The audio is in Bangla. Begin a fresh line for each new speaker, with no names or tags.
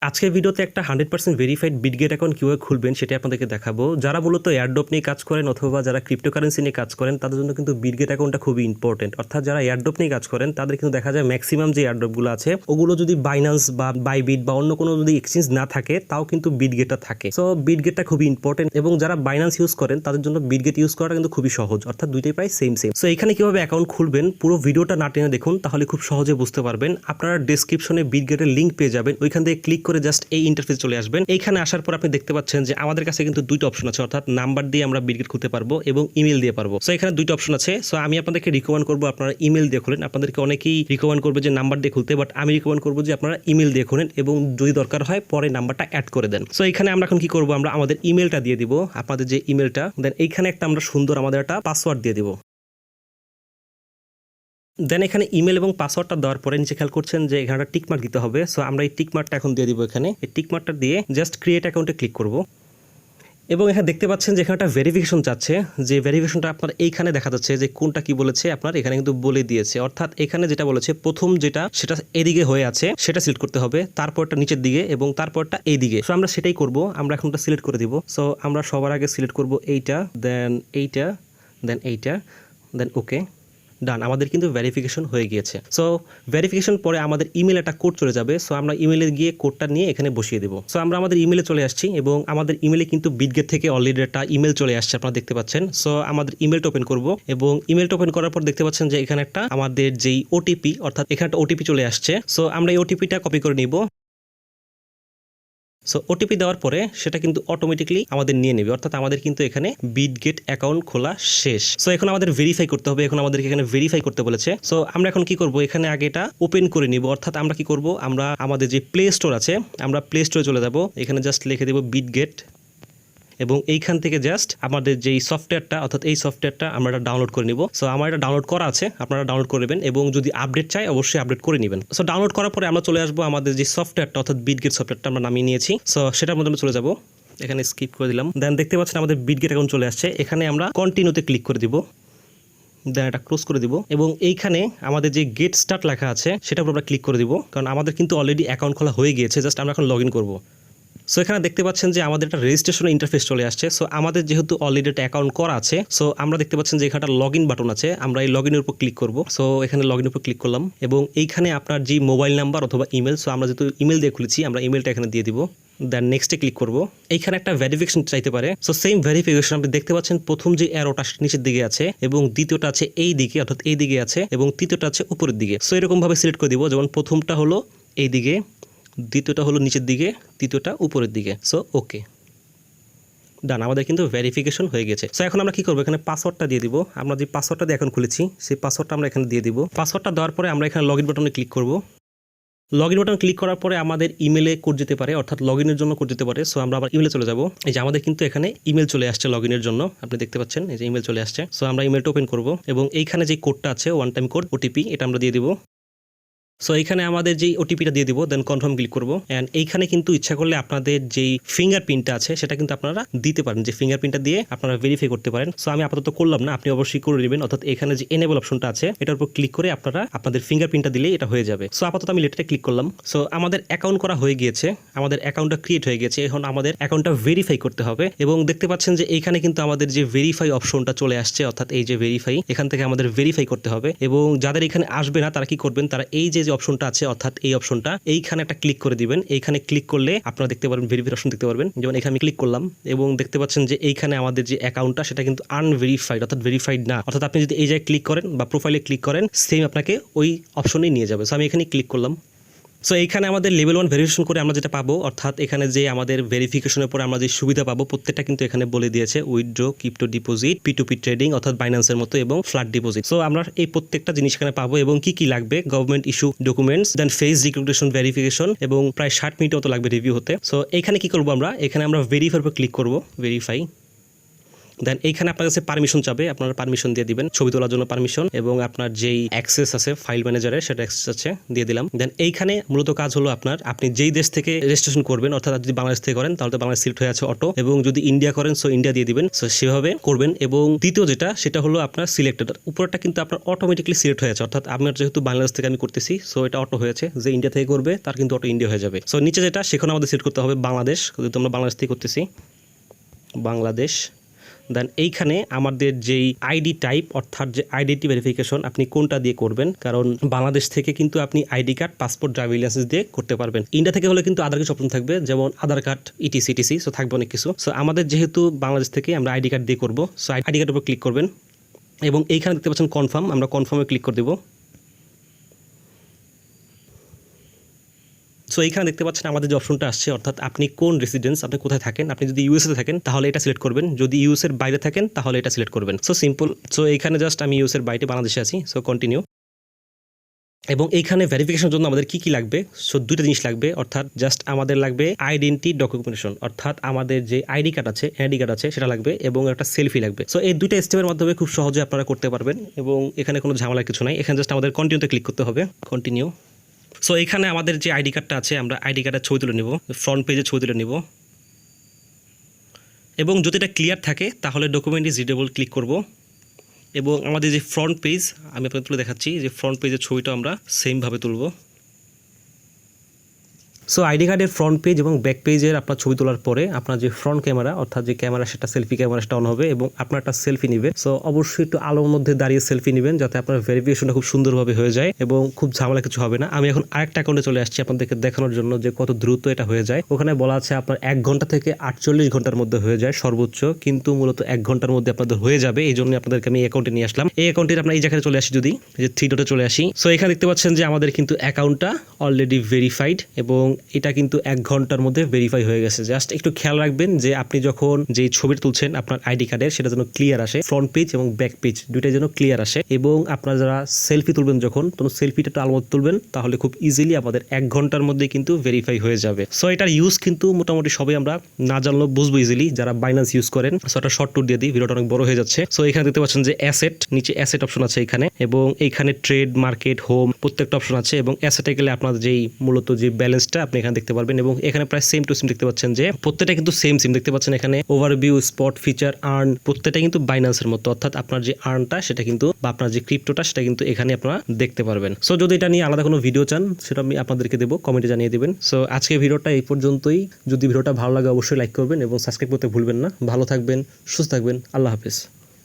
আজকের ভিডিওতে একটা 100% ভেরিফাইড বিটগেট অ্যাকাউন্ট কীভাবে খুলবেন সেটা আপনাদেরকে দেখাবো। যারা মূলত এয়ারড্রপ নিয়ে কাজ করেন অথবা যারা ক্রিপ্টোকারেন্সি নিয়ে কাজ করেন তাদের জন্য কিন্তু বিটগেট অ্যাকাউন্টটা খুবই ইম্পর্টেন্ট। অর্থাৎ যারা এয়ারড্রপ নিয়ে কাজ করেন তাদের কিন্তু দেখা যায় ম্যাক্সিমাম যে এয়ারড্রপগুলো আছে ওগুলো যদি বাইন্যান্স বা বাইবিট বা অন্য কোনো যদি এক্সচেঞ্জ না থাকে তাও কিন্তু বিটগেটটা থাকে। সো বিটগেটটা খুবই ইম্পর্টেন্ট এবং যারা বাইন্যান্স ইউজ করেন তাদের জন্য বিটগেট ইউজ করাটা কিন্তু খুবই সহজ, অর্থাৎ দুইটাই প্রায় সেম। সো এখানে কীভাবে অ্যাকাউন্ট খুলবেন পুরো ভিডিওটা না টেনে দেখুন, তাহলে খুব সহজে বুঝতে পারবেন। আপনারা ডেসক্রিপশনে বিটগেটের লিঙ্ক পেয়ে যাবেন, ওইখান থেকে ক্লিক করে জাস্ট এই ইন্টারফেস চলে আসবেন। এইখানে আসার পর আপনি দেখতে পাচ্ছেন যে আমাদের কাছে কিন্তু দুইটা অপশন আছে, অর্থাৎ নাম্বার দিয়ে আমরা বিটগেট খুলতে পারবো এবং ইমেল দিয়ে পারবো। সো এখানে দুইটা অপশন আছে। সো আমি আপনাদেরকে রিকমেন্ড করবো আপনারা ইমেল দিয়ে খুলেন। আপনাদেরকে অনেকেই রিকমেন্ড করবে যে নাম্বার দিয়ে খুলতে, বাট আমি রিকমেন্ড করবো যে আপনারা ইমেল দিয়ে খুলেন এবং যদি দরকার হয় পরে নাম্বারটা অ্যাড করে দেন। সো এখানে আমরা এখন কি করবো, আমরা আমাদের ইমেলটা দিয়ে দিব, আপনাদের যে ইমেলটা, দেন এইখানে একটা আমরা সুন্দর আমাদের একটা পাসওয়ার্ড দিয়ে দিব। দেন এখানে ইমেল এবং পাসওয়ার্ডটা দেওয়ার পরে নিচে খেয়াল করছেন যে এখানে একটা টিকমার্ক দিতে হবে। সো আমরা এই টিকমার্কটা এখন দিয়ে দিব। এখানে এই টিকমার্কটা দিয়ে জাস্ট ক্রিয়েট অ্যাকাউন্টে ক্লিক করব এবং এখানে দেখতে পাচ্ছেন যে এখানে একটা ভেরিফিকেশন চাচ্ছে, যে ভেরিফিকেশনটা আপনার এইখানে দেখা যাচ্ছে যে কোনটা কি বলেছে আপনার এখানে কিন্তু বলে দিয়েছে। অর্থাৎ এখানে যেটা বলেছে প্রথম যেটা সেটা এদিকে হয়ে আছে সেটা সিলেক্ট করতে হবে, তারপরটা নিচের দিকে এবং তারপরটা এইদিকে। সো আমরা সেটাই করব, আমরা এখনটা সিলেক্ট করে দিব। সো আমরা সবার আগে সিলেক্ট করব এইটা, দেন এইটা, দেন এইটা, দেন ওকে, ডান। আমাদের কিন্তু ভেরিফিকেশন হয়ে গিয়েছে। সো ভেরিফিকেশন পরে আমাদের ইমেল একটা কোড চলে যাবে। সো আমরা ইমেলে গিয়ে কোডটা নিয়ে এখানে বসিয়ে দেবো। সো আমরা আমাদের ইমেলে চলে আসছি এবং আমাদের ইমেলে কিন্তু বিটগেট থেকে অলরেডি একটা ইমেল চলে আসছে, আপনারা দেখতে পাচ্ছেন। সো আমাদের ইমেলটা ওপেন করব এবং ইমেলটা ওপেন করার পর দেখতে পাচ্ছেন যে এখানে একটা আমাদের যেই ওটিপি, অর্থাৎ এখানে একটা ওটিপি চলে আসছে। সো আমরা এই ওটিপিটা কপি করে নিব। সো ওটিপি দেওয়ার পরে সেটা কিন্তু অটোমেটিকলি আমাদের নিয়ে নেবে, অর্থাৎ আমাদের কিন্তু এখানে বিটগেট অ্যাকাউন্ট খোলা শেষ। সো এখন আমাদের ভেরিফাই করতে হবে, এখন আমাদেরকে এখানে ভেরিফাই করতে বলেছে। সো আমরা এখন কি করব, এখানে আগে এটা ওপেন করে নিব। অর্থাৎ আমরা কি করব, আমরা আমাদের যে প্লে স্টোর আছে আমরা প্লে স্টোরে চলে যাব, এখানে জাস্ট লিখে দেব বিটগেট এবং এইখান থেকে জাস্ট আমাদের যেই সফটওয়্যারটা, অর্থাৎ এই সফটওয়্যারটা আমরা এটা ডাউনলোড করে নিব। সো আমার এটা ডাউনলোড করা আছে, আপনারা ডাউনলোড করে নেবেন এবং যদি আপডেট চাই অবশ্যই আপডেট করে নেবেন। সো ডাউনলোড করার পরে আমরা চলে আসবো আমাদের যে সফটওয়্যারটা, অর্থাৎ বিটগেট সফটওয়্যারটা আমরা নামিয়ে নিয়েছি। সো সেটার মধ্যে আমরা চলে যাব, এখানে স্কিপ করে দিলাম। দেন দেখতে পাচ্ছেন আমাদের বিটগেট অ্যাকাউন্ট চলে আসছে, এখানে আমরা কন্টিনিউতে ক্লিক করে দিব, দেন এটা ক্লোজ করে দিব এবং এইখানে আমাদের যে গেট স্টার্ট লেখা আছে সেটার উপর আমরা ক্লিক করে দিব, কারণ আমাদের কিন্তু অলরেডি অ্যাকাউন্ট খোলা হয়ে গিয়েছে, জাস্ট আমরা এখন লগ ইন করবো। সো এখানে দেখতে পাচ্ছেন যে আমাদের একটা রেজিস্ট্রেশনের ইন্টারফেস চলে আসছে। সো আমাদের যেহেতু অলরেডি একটা অ্যাকাউন্ট করা আছে, সো আমরা দেখতে পাচ্ছেন যে এখানে একটা লগ ইন বাটন আছে, আমরা এই লগ ইনের উপর ক্লিক করব। সো এখানে লগ ইনের উপর ক্লিক করলাম এবং এইখানে আপনার যে মোবাইল নাম্বার অথবা ইমেল, সো আমরা যেহেতু ইমেল দিয়ে খুলেছি আমরা ইমেলটা এখানে দিয়ে দিব, দেন নেক্সটে ক্লিক করব। এইখানে একটা ভেরিফিকেশন চাইতে পারে। সো সেম ভেরিফিকেশন আপনি দেখতে পাচ্ছেন প্রথম যে অ্যারোটা নিচের দিকে আছে এবং দ্বিতীয়টা আছে এই দিকে, অর্থাৎ এই দিকে আছে এবং তৃতীয়টা আছে উপরের দিকে। সো এরকম ভাবে সিলেক্ট করে দিব, যেমন প্রথমটা হলো এই দিকে, দ্বিতীয়টা হলো নিচের দিকে, তৃতীয়টা উপরের দিকে। সো ওকে, ডান। আমাদের কিন্তু ভেরিফিকেশন হয়ে গেছে। সো এখন আমরা কি করবো, এখানে পাসওয়ার্ডটা দিয়ে দিব। আমরা যে পাসওয়ার্ডটা দিয়ে এখন খুলেছি সেই পাসওয়ার্ডটা আমরা এখানে দিয়ে দিব। পাসওয়ার্ডটা দেওয়ার পরে আমরা এখানে লগ ইন বাটনে ক্লিক করব। লগ ইন বাটন ক্লিক করার পরে আমাদের ইমেলে কোড যেতে পারে, অর্থাৎ লগ ইনের জন্য কোড যেতে পারে। সো আমরা আবার ইমেলে চলে যাব। এই যে আমাদের কিন্তু এখানে ইমেল চলে আসছে লগ ইনের জন্য, আপনি দেখতে পাচ্ছেন এই যে ইমেল চলে আসছে। সো আমরা ইমেলটা ওপেন করব এবং এইখানে যে কোডটা আছে ওয়ান টাইম কোড ওটিপি, এটা আমরা দিয়ে দিব। সো এইখানে আমাদের যেই ওটিপিটা দিয়ে দিব, দেন কনফার্ম ক্লিক করবো। অ্যান্ড এইখানে কিন্তু ইচ্ছা করলে আপনাদের যেই ফিঙ্গারপ্রিন্টটা আছে সেটা কিন্তু আপনারা দিতে পারেন, যে ফিঙ্গারপ্রিন্টটা দিয়ে আপনারা ভেরিফাই করতে পারেন। সো আমি আপাতত করলাম না, আপনি অবশ্যই করে নেবেন। অর্থাৎ এখানে যে এনেবল অপশনটা আছে এটার উপর ক্লিক করে আপনারা আপনাদের ফিঙ্গারপ্রিন্টটা দিলেই এটা হয়ে যাবে। সো আপাতত আমি লেটারে ক্লিক করলাম। সো আমাদের অ্যাকাউন্ট করা হয়ে গিয়েছে, আমাদের অ্যাকাউন্টটা ক্রিয়েট হয়ে গেছে। এখন আমাদের অ্যাকাউন্টটা ভেরিফাই করতে হবে এবং দেখতে পাচ্ছেন যে এইখানে কিন্তু আমাদের যে ভেরিফাই অপশনটা চলে আসছে, অর্থাৎ এই যে ভেরিফাই, এখান থেকে আমাদের ভেরিফাই করতে হবে। এবং যাদের এখানে আসবে না তারা কি করবেন, তারা এই যে অপশনটা আছে, অর্থাৎ এই অপশনটা এইখানে একটা ক্লিক করে দিবেন। এইখানে ক্লিক করলে আপনারা দেখতে পারবেন ভেরিফাই অপশন দেখতে পারবেন। যেমন এখানে আমি ক্লিক করলাম এবং দেখতে পাচ্ছেন যে এইখানে আমাদের যে অ্যাকাউন্টটা সেটা কিন্তু আনভেরিফাইড, অর্থাৎ ভেরিফাইড না। অর্থাৎ আপনি যদি এই জায়গায় ক্লিক করেন বা প্রোফাইলে ক্লিক করেন, সেম আপনাকে ওই অপশনেই নিয়ে যাবে। সো আমি এখানে ক্লিক করলাম। সো এইখানে আমাদের লেভেল 1 ভেরিফিকেশন করে আমরা যেটা পাবো, অর্থাৎ এখানে যে আমাদের ভেরিফিকেশনের পরে আমরা যে সুবিধা পাবো প্রত্যেকটা কিন্তু এখানে বলে দিয়েছে, withdraw, crypto deposit, P2P trading অর্থাৎ বাইন্যান্সের মতো এবং ফ্ল্যাট ডিপোজিট। সো আমরা এই প্রত্যেকটা জিনিস এখানে পাবো এবং কি কি লাগবে, গভর্নমেন্ট ইস্যু ডকুমেন্টস, দেন ফেস রিকগনিশন ভেরিফিকেশন এবং প্রায় 60 মিনিট মতো লাগবে রিভিউ হতে। সো এখানে কি করবো, আমরা এখানে আমরা ভেরিফাইয়ের উপর ক্লিক করবো, ভেরিফাই। দেন এইখানে আপনার কাছে পারমিশন চাবে, আপনারা পারমিশন দিয়ে দিবেন, ছবি তোলার জন্য পারমিশন এবং আপনার যেই অ্যাক্সেস আছে ফাইল ম্যানেজারের সেটা অ্যাক্সেস আছে দিয়ে দিলাম। দেন এইখানে মূলত কাজ হলো আপনি যেই দেশ থেকে রেজিস্ট্রেশন করবেন, অর্থাৎ যদি বাংলাদেশ থেকে করেন তাহলে তো বাংলাদেশ সিলেক্ট হয়ে আছে অটো, এবং যদি ইন্ডিয়া করেন সো ইন্ডিয়া দিয়ে দিবেন, সো সেভাবে করবেন। এবং দ্বিতীয় যেটা সেটা হলো আপনার সিলেক্টেড, উপরটা কিন্তু আপনার অটোমেটিকলি সিলেক্ট হয়ে আছে, অর্থাৎ আপনার যেহেতু বাংলাদেশ থেকে আমি করতেছি সো এটা অটো হয়েছে, যে ইন্ডিয়া থেকে করবে তার কিন্তু অটো ইন্ডিয়া হয়ে যাবে। সো নিচে যেটা সেখানে আমাদের সিলেক্ট করতে হবে বাংলাদেশ, যেহেতু আমরা বাংলাদেশ থেকে করতেছি বাংলাদেশ। দেন এইখানে আমাদের যেই আইডি টাইপ অর্থাৎ যে আইডেন্টি ভেরিফিকেশন আপনি কোনটা দিয়ে করবেন, কারণ বাংলাদেশ থেকে কিন্তু আপনি ID card, passport, driving licence দিয়ে করতে পারবেন। ইন্ডিয়া থেকে হলে কিন্তু আধার কিছু অপশন থাকবে, যেমন আধার কার্ড ইটিসি সো থাকবে অনেক কিছু। সো আমাদের যেহেতু বাংলাদেশ থেকে আমরা আইডি কার্ড দিয়ে করবো, সো আইডি কার্ডের উপর ক্লিক করবেন এবং এইখানে দেখতে পাচ্ছেন কনফার্ম, আমরা কনফার্মে ক্লিক করে দেবো। সো এইখানে দেখতে পাচ্ছেন আমাদের যে অপশনটা আসছে, অর্থাৎ আপনি কোন রেসিডেন্স, আপনি কোথায় থাকেন, আপনি যদি ইউএসএ থাকেন তাহলে এটা সিলেক্ট করবেন, যদি ইউএস এর বাইরে থাকেন তাহলে এটা সিলেক্ট করবেন। So simple. সো এইখানে জাস্ট আমি ইউএস এর বাইরে বাংলাদেশে আছি, সো কন্টিনিউ। এবং এইখানে ভেরিফিকেশনের জন্য আমাদের কি লাগবে, সো দুইটা জিনিস লাগবে, অর্থাৎ জাস্ট আমাদের লাগবে আইডেন্টি ডকুমেন্টেশন, অর্থাৎ আমাদের যে আইডি কার্ড আছে সেটা লাগবে এবং একটা সেলফি লাগবে। সো এই দুইটা স্টেপের মাধ্যমে খুব সহজে আপনারা করতে পারবেন এবং এখানে কোনো ঝামেলা কিছু নাই। এখানে জাস্ট আমাদের কন্টিনিউতে ক্লিক করতে হবে, কন্টিনিউ। সো এখানে আমাদের যে আইডি কার্ডটা আছে আমরা আইডি কার্ডের ছবি তুলে নেব, ফ্রন্ট পেজে ছবি তুলে নেব এবং যদি এটা ক্লিয়ার থাকে তাহলে ডকুমেন্ট ইজ রিডেবল ক্লিক করব এবং আমাদের যে ফ্রন্ট পেজ আমি আপনাদের তুলে দেখাচ্ছি, যে ফ্রন্ট পেজের ছবিটা আমরা সেমভাবে তুলব। সো আইডি কার্ডের ফ্রন্ট পেজ এবং ব্যাক পেজের আপনার ছবি তোলার পরে আপনার যে ফ্রন্ট ক্যামেরা অর্থাৎ যে ক্যামেরা সেটা সেলফি ক্যামেরা সেটা অন হবে এবং আপনার একটা সেলফি নেবে। সো অবশ্যই একটু আলোর মধ্যে দাঁড়িয়ে সেলফি নেবেন যাতে আপনার ভেরিফিকেশনটা খুব সুন্দরভাবে হয়ে যায় এবং খুব ঝামেলা কিছু হবে না। আমি এখন আরেকটা অ্যাকাউন্টে চলে আসছি আপনাদেরকে দেখানোর জন্য যে কত দ্রুত এটা হয়ে যায়। ওখানে বলা আছে আপনার 1 ঘন্টা থেকে 48 ঘন্টার মধ্যে হয়ে যায় সর্বোচ্চ, কিন্তু মূলত 1 ঘন্টার মধ্যে আপনাদের হয়ে যাবে। এই জন্য আপনাদেরকে আমি অ্যাকাউন্টে নিয়ে আসলাম। এই অ্যাকাউন্টে আপনার এই জায়গায় চলে আসি, যদি এই যে 3 ডটে চলে আসি, সো এখানে দেখতে পাচ্ছেন যে আমাদের কিন্তু অ্যাকাউন্টটা অলরেডি ভেরিফাইড এবং এটা কিন্তু 1 ঘন্টার মধ্যে ভেরিফাই হয়ে গেছে। জাস্ট একটু খেয়াল রাখবেন যে আপনি যখন যে ছবিটা তুলছেন আপনার আইডি কার্ডের সেটা যেন ক্লিয়ার আসে, ফ্রন্ট পেজ এবং ব্যাক পেজ দুইটাই যেন ক্লিয়ার আসে এবং আপনারা যারা সেলফি তুলবেন যখন তখন সেলফিটা একটু আলো মতো তুলবেন, তাহলে খুব ইজিলি আমাদের 1 ঘন্টার মধ্যে কিন্তু ভেরিফাই হয়ে যাবে। সো এটার ইউজ কিন্তু মোটামুটি সবাই আমরা না জানলেও বুঝবো ইজিলি যারা বাইন্যান্স ইউজ করেন। সো একটা শর্ট টুর দিয়ে দিই, ভিডিওটা অনেক বড় হয়ে যাচ্ছে। সো এখানে দেখতে পাচ্ছেন যে অ্যাসেট, নিচে অ্যাসেট অপশন আছে এখানে এবং এইখানে ট্রেড, মার্কেট, হোম প্রত্যেকটা অপশন আছে এবং অ্যাসেটে গেলে আপনাদের যেই মূলত যে ব্যালেন্সটা আপনি এখানে দেখতে পারবেন এবং এখানে প্রায় সেম টু সেম দেখতে পাচ্ছেন যে প্রত্যেকটা কিন্তু সেম দেখতে পাচ্ছেন। এখানে ওভারভিউ, স্পট, ফিচার, আর্ন প্রত্যেকটা কিন্তু বাইন্যান্সের মতো, অর্থাৎ আপনার যে আর্নটা সেটা কিন্তু বা আপনার যে ক্রিপ্টোটা সেটা কিন্তু এখানে আপনারা দেখতে পারবেন। সো যদি এটা নিয়ে আলাদা কোনো ভিডিও চান সেটা আমি আপনাদেরকে দেবো, কমেন্টে জানিয়ে দেবেন। সো আজকে ভিডিওটা এই পর্যন্তই। যদি ভিডিওটা ভালো লাগে অবশ্যই লাইক করবেন এবং সাবস্ক্রাইব করতে ভুলবেন না। ভালো থাকবেন, সুস্থ থাকবেন, আল্লাহ হাফেজ।